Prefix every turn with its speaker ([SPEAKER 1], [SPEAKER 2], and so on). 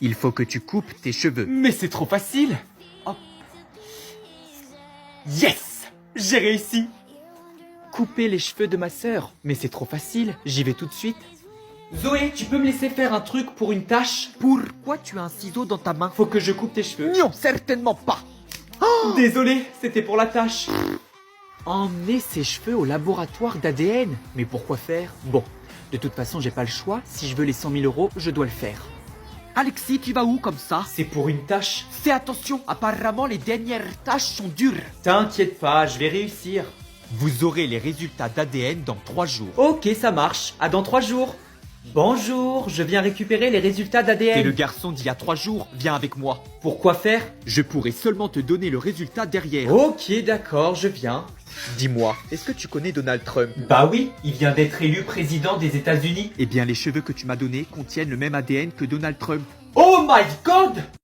[SPEAKER 1] Il faut que tu coupes tes cheveux.
[SPEAKER 2] Mais c'est trop facile. Hop. Yes! J'ai réussi. Couper les cheveux de ma sœur. Mais c'est trop facile, j'y vais tout de suite. Zoé, tu peux me laisser faire un truc pour une tâche?
[SPEAKER 1] Pourquoi tu as un ciseau dans ta main?
[SPEAKER 2] Faut que je coupe tes cheveux.
[SPEAKER 1] Non, certainement pas.
[SPEAKER 2] Désolé, c'était pour la tâche. Emmener ses cheveux au laboratoire d'ADN. Mais pourquoi faire? Bon, de toute façon, j'ai pas le choix. Si je veux les 100 000 €, je dois le faire.
[SPEAKER 1] Alexis, tu vas où comme ça?
[SPEAKER 2] C'est pour une tâche.
[SPEAKER 1] Fais attention, apparemment les dernières tâches sont dures.
[SPEAKER 2] T'inquiète pas, je vais réussir.
[SPEAKER 1] Vous aurez les résultats d'ADN dans 3 jours.
[SPEAKER 2] Ok, ça marche. À dans 3 jours. Bonjour, je viens récupérer les résultats
[SPEAKER 1] T'es
[SPEAKER 2] d'ADN.
[SPEAKER 1] le garçon d'il y a 3 jours, viens avec moi.
[SPEAKER 2] Pourquoi faire?
[SPEAKER 1] Je pourrai seulement te donner le résultat derrière.
[SPEAKER 2] Ok, d'accord, je viens.
[SPEAKER 1] Dis-moi, est-ce que tu connais Donald Trump?
[SPEAKER 2] Bah oui, il vient d'être élu président des États-Unis.
[SPEAKER 1] Eh bien, les cheveux que tu m'as donnés contiennent le même ADN que Donald Trump.
[SPEAKER 2] Oh my god!